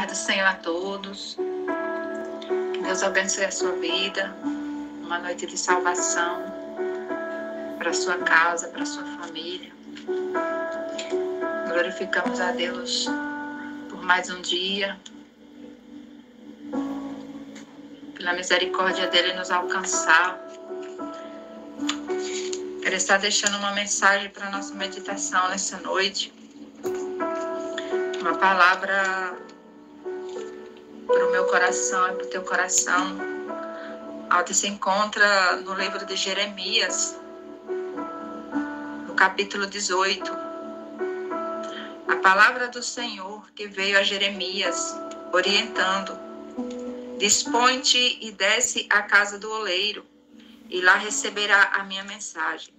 do Senhor a todos. Que Deus abençoe a sua vida. Uma noite de salvação para a sua casa, para a sua família. Glorificamos a Deus por mais um dia, pela misericórdia dele nos alcançar. Quero estar deixando uma mensagem para a nossa meditação nessa noite. Uma palavra para o meu coração e para o teu coração, onde se encontra no livro de Jeremias, no capítulo 18. A palavra do Senhor que veio a Jeremias, orientando: dispõe-te e desce à casa do oleiro, e lá receberá a minha mensagem.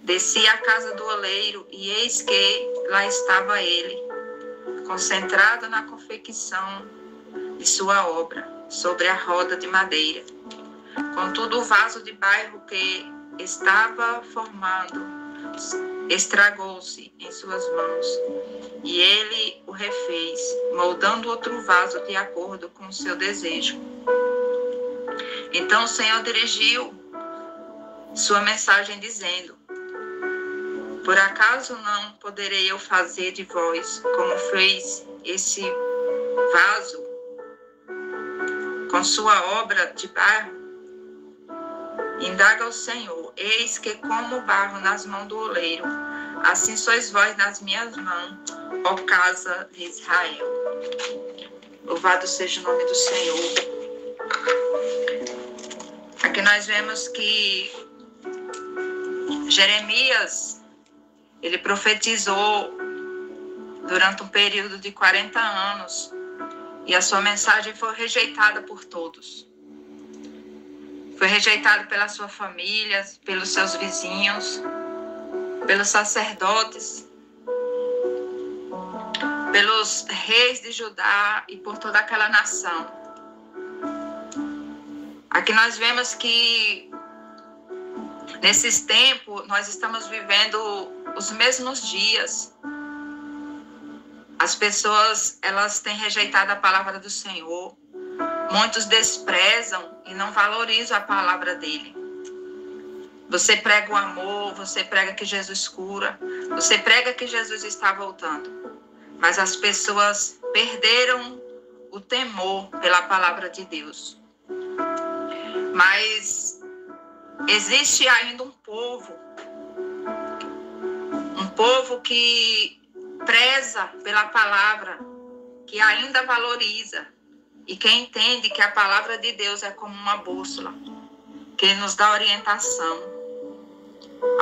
Desci à casa do oleiro, e eis que lá estava ele, concentrado na confecção de sua obra, sobre a roda de madeira. Contudo, o vaso de barro que estava formando estragou-se em suas mãos, e ele o refez, moldando outro vaso de acordo com o seu desejo. Então o Senhor dirigiu sua mensagem dizendo: por acaso não poderei eu fazer de vós como fez esse vaso com sua obra de barro? Indaga o Senhor: eis que como barro nas mãos do oleiro, assim sois vós nas minhas mãos, ó casa de Israel. Louvado seja o nome do Senhor. Aqui nós vemos que Jeremias, ele profetizou durante um período de 40 anos, e a sua mensagem foi rejeitada por todos. Foi rejeitada pela sua família, pelos seus vizinhos, pelos sacerdotes, pelos reis de Judá e por toda aquela nação. Aqui nós vemos que nesses tempos nós estamos vivendo os mesmos dias. As pessoas, elas têm rejeitado a palavra do Senhor. Muitos desprezam e não valorizam a palavra dele. Você prega o amor, você prega que Jesus cura, você prega que Jesus está voltando. Mas as pessoas perderam o temor pela palavra de Deus. Mas existe ainda um povo que preza pela palavra, que ainda valoriza e que entende que a palavra de Deus é como uma bússola, que nos dá orientação,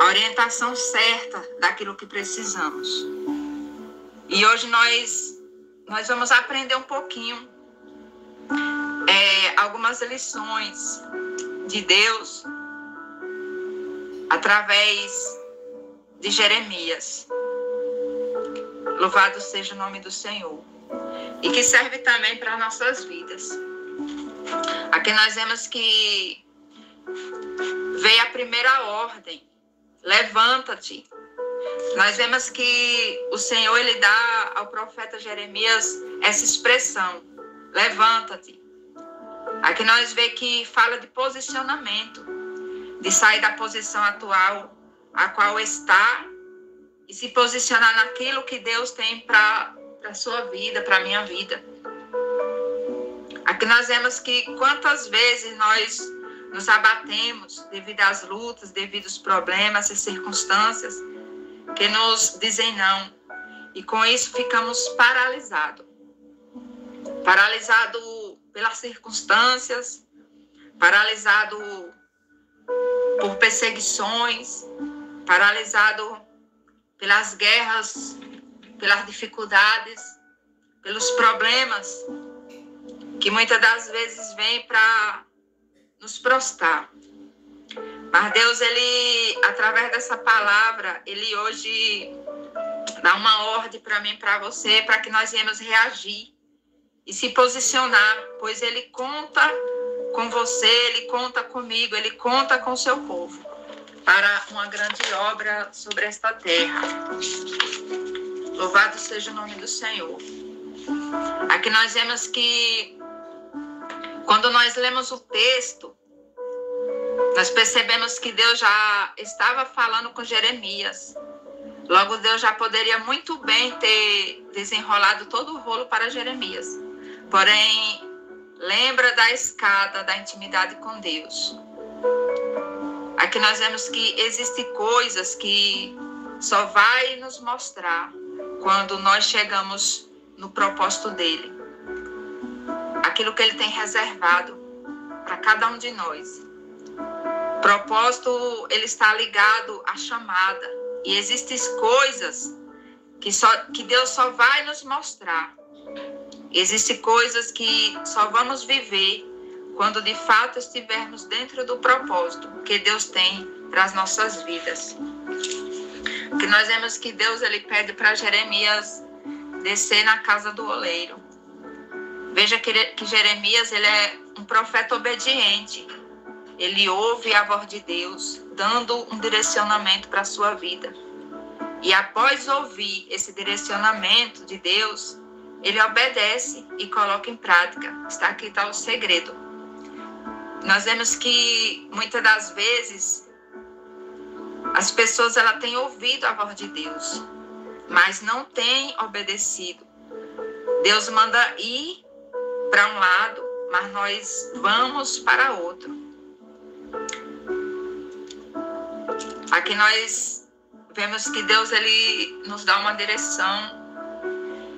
a orientação certa daquilo que precisamos. E hoje nós vamos aprender um pouquinho, algumas lições de Deus através de Jeremias. Louvado seja o nome do Senhor. E que serve também para nossas vidas. Aqui nós vemos que veio a primeira ordem: levanta-te. Nós vemos que o Senhor, ele dá ao profeta Jeremias essa expressão: levanta-te. Aqui nós vemos que fala de posicionamento, de sair da posição atual, a qual está, e se posicionar naquilo que Deus tem para a sua vida, para a minha vida. Aqui nós vemos que quantas vezes nós nos abatemos devido às lutas, devido aos problemas e circunstâncias que nos dizem não. E com isso ficamos paralisados. Paralisados pelas circunstâncias, paralisados por perseguições, paralisados pelas guerras, pelas dificuldades, pelos problemas que muitas das vezes vêm para nos prostrar. Mas Deus, ele, através dessa palavra, ele hoje dá uma ordem para mim, para você, para que nós venhamos reagir e se posicionar, pois ele conta com você, ele conta comigo, ele conta com o seu povo para uma grande obra sobre esta terra. Louvado seja o nome do Senhor. Aqui nós vemos que quando nós lemos o texto, nós percebemos que Deus já estava falando com Jeremias. Logo, Deus já poderia muito bem ter desenrolado todo o rolo para Jeremias. Porém, lembra da escada da intimidade com Deus. Aqui nós vemos que existem coisas que só vai nos mostrar quando nós chegamos no propósito dele. Aquilo que ele tem reservado para cada um de nós. O propósito, ele está ligado à chamada. E existem coisas que Deus só vai nos mostrar. Existem coisas que só vamos viver quando de fato estivermos dentro do propósito que Deus tem para as nossas vidas. Que nós vemos que Deus ele pede para Jeremias descer na casa do oleiro. Veja que Jeremias ele é um profeta obediente. Ele ouve a voz de Deus, dando um direcionamento para a sua vida. E após ouvir esse direcionamento de Deus, ele obedece e coloca em prática. Aqui está o segredo. Nós vemos que muitas das vezes as pessoas ela têm ouvido a voz de Deus, mas não têm obedecido. Deus manda ir para um lado, mas nós vamos para outro. Aqui nós vemos que Deus ele nos dá uma direção.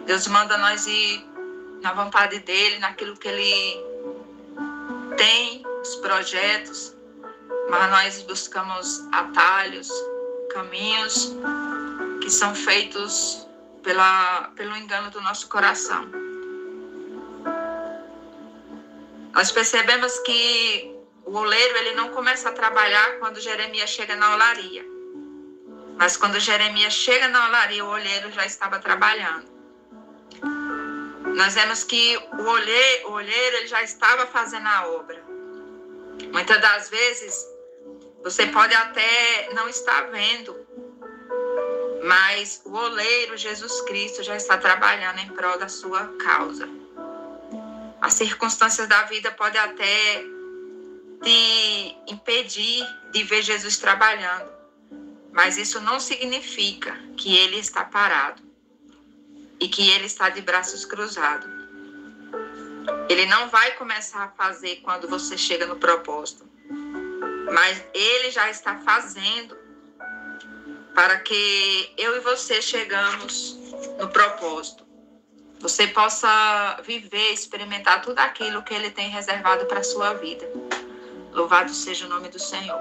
Deus manda nós ir na vontade dele, naquilo que ele tem, os projetos, mas nós buscamos atalhos, caminhos que são feitos pelo engano do nosso coração. Nós percebemos que o oleiro ele não começa a trabalhar quando Jeremias chega na olaria. Mas quando Jeremias chega na olaria, o oleiro já estava trabalhando. Nós vemos que o olheiro ele já estava fazendo a obra. Muitas das vezes, você pode até não estar vendo, mas o oleiro, Jesus Cristo, já está trabalhando em prol da sua causa. As circunstâncias da vida podem até te impedir de ver Jesus trabalhando, mas isso não significa que ele está parado e que ele está de braços cruzados. Ele não vai começar a fazer quando você chega no propósito, mas ele já está fazendo para que eu e você chegamos no propósito. Você possa viver, experimentar tudo aquilo que ele tem reservado para a sua vida. Louvado seja o nome do Senhor.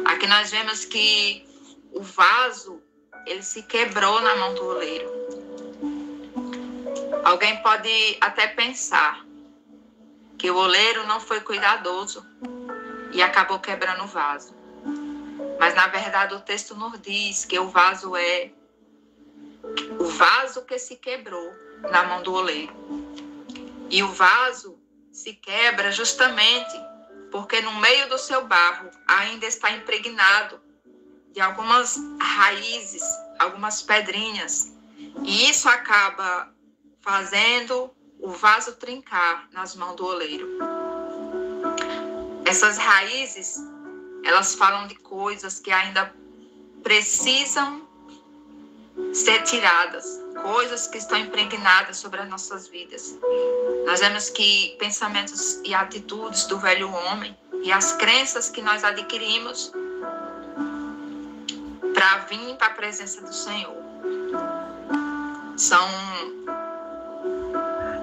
Aqui nós vemos que o vaso, ele se quebrou na mão do oleiro. Alguém pode até pensar que o oleiro não foi cuidadoso e acabou quebrando o vaso. Mas, na verdade, o texto nos diz que o vaso é o vaso que se quebrou na mão do oleiro. E o vaso se quebra justamente porque no meio do seu barro ainda está impregnado de algumas raízes, algumas pedrinhas. E isso acaba fazendo o vaso trincar nas mãos do oleiro. Essas raízes, elas falam de coisas que ainda precisam ser tiradas, coisas que estão impregnadas sobre as nossas vidas. Nós vemos que pensamentos e atitudes do velho homem e as crenças que nós adquirimos para vir para a presença do Senhor são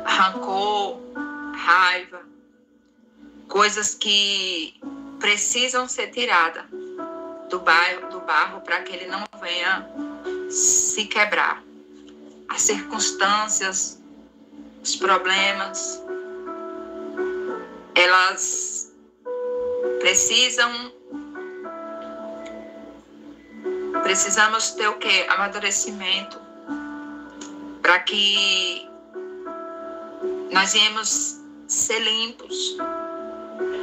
rancor, raiva, coisas que precisam ser tiradas do barro para que ele não venha se quebrar. As circunstâncias, os problemas, elas precisamos ter o quê? Amadurecimento para que nós viemos ser limpos.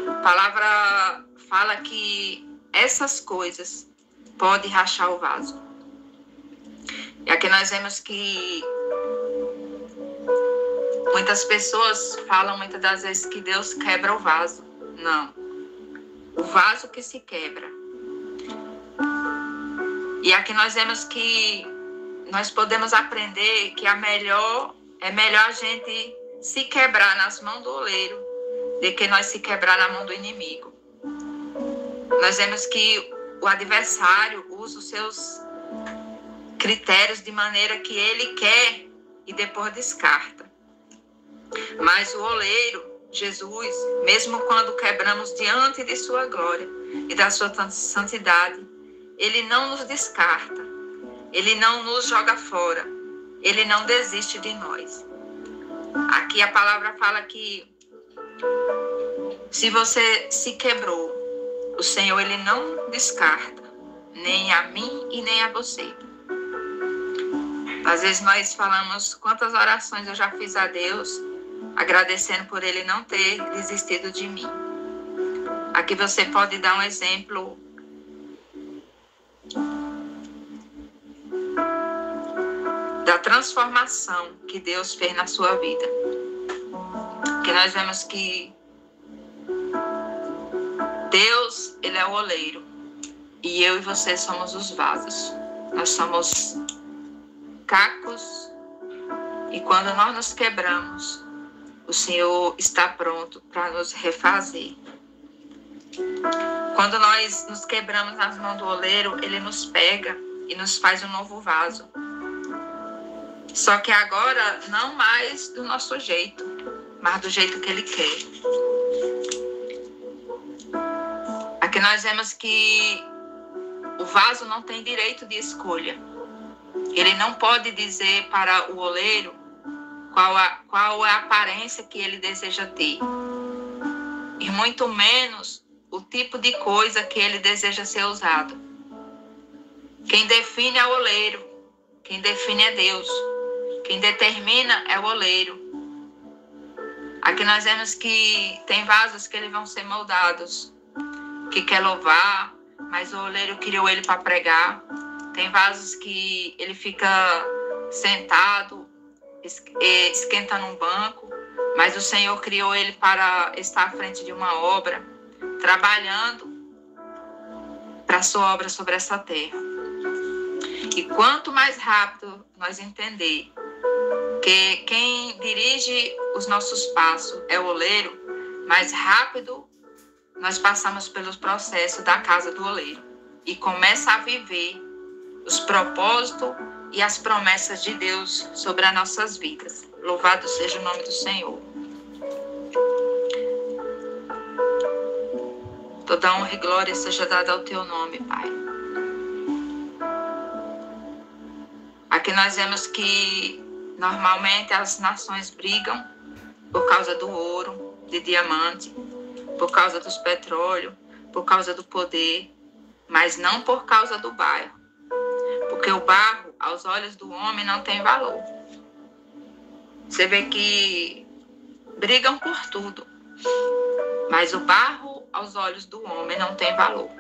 A palavra fala que essas coisas podem rachar o vaso. E aqui nós vemos que Muitas pessoas falam muitas das vezes que Deus quebra o vaso. Não. O vaso que se quebra. E aqui nós vemos que nós podemos aprender que é melhor a gente se quebrar nas mãos do oleiro do que nós se quebrar na mão do inimigo. Nós vemos que o adversário usa os seus critérios de maneira que ele quer e depois descarta. Mas o oleiro, Jesus, mesmo quando quebramos diante de sua glória e da sua santidade, ele não nos descarta, ele não nos joga fora, ele não desiste de nós. Aqui a palavra fala que se você se quebrou, o Senhor ele não descarta, nem a mim e nem a você. Às vezes nós falamos quantas orações eu já fiz a Deus, agradecendo por ele não ter desistido de mim. Aqui você pode dar um exemplo da transformação que Deus fez na sua vida. Que nós vemos que Deus, ele é o oleiro e eu e você somos os vasos. Nós somos cacos e quando nós nos quebramos, o Senhor está pronto para nos refazer. Quando nós nos quebramos nas mãos do oleiro, ele nos pega e nos faz um novo vaso. Só que agora não mais do nosso jeito, mas do jeito que ele quer. Aqui nós vemos que o vaso não tem direito de escolha. Ele não pode dizer para o oleiro qual é a aparência que ele deseja ter. E muito menos o tipo de coisa que ele deseja ser usado. Quem define é o oleiro. Quem define é Deus. Quem determina é o oleiro. Aqui nós vemos que tem vasos que eles vão ser moldados, que quer louvar, mas o oleiro criou ele para pregar. Tem vasos que ele fica sentado, esquentando um banco, mas o Senhor criou ele para estar à frente de uma obra, trabalhando para a sua obra sobre essa terra. E quanto mais rápido nós entender que quem dirige os nossos passos é o oleiro, mais rápido nós passamos pelos processos da casa do oleiro e começa a viver os propósitos e as promessas de Deus sobre as nossas vidas. Louvado seja o nome do Senhor. Toda honra e glória seja dada ao teu nome, Pai. Aqui nós vemos que normalmente as nações brigam por causa do ouro, de diamante, por causa dos petróleos, por causa do poder, mas não por causa do bairro. Porque o barro, aos olhos do homem, não tem valor. Você vê que brigam por tudo, mas o barro, aos olhos do homem, não tem valor.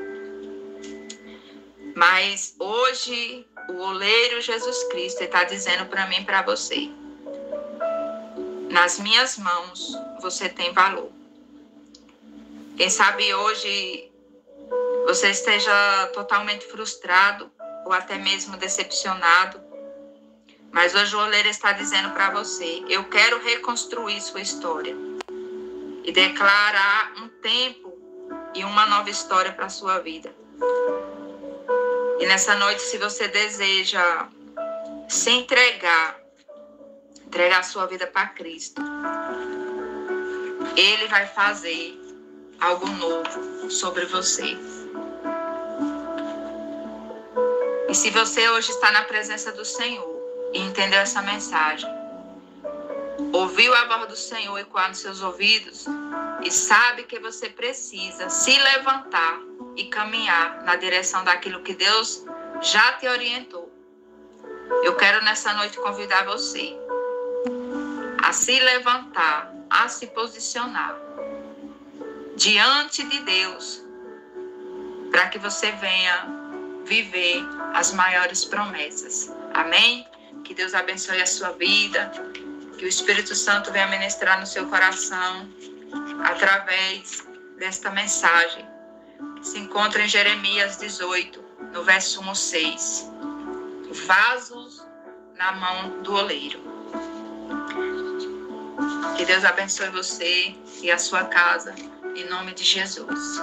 Mas hoje, o oleiro Jesus Cristo está dizendo para mim e para você: nas minhas mãos, você tem valor. Quem sabe hoje você esteja totalmente frustrado ou até mesmo decepcionado, mas hoje o oleiro está dizendo para você: eu quero reconstruir sua história e declarar um tempo e uma nova história para a sua vida. E nessa noite, se você deseja se entregar a sua vida para Cristo, Ele vai fazer algo novo sobre você. E se você hoje está na presença do Senhor e entendeu essa mensagem, ouviu a voz do Senhor ecoar nos seus ouvidos e sabe que você precisa se levantar e caminhar na direção daquilo que Deus já te orientou, eu quero nessa noite convidar você a se levantar, a se posicionar diante de Deus, para que você venha viver as maiores promessas. Amém? Que Deus abençoe a sua vida. Que o Espírito Santo venha ministrar no seu coração através desta mensagem. Se encontra em Jeremias 18, no verso 1 ao 6. Vasos na mão do oleiro. Que Deus abençoe você e a sua casa, em nome de Jesus.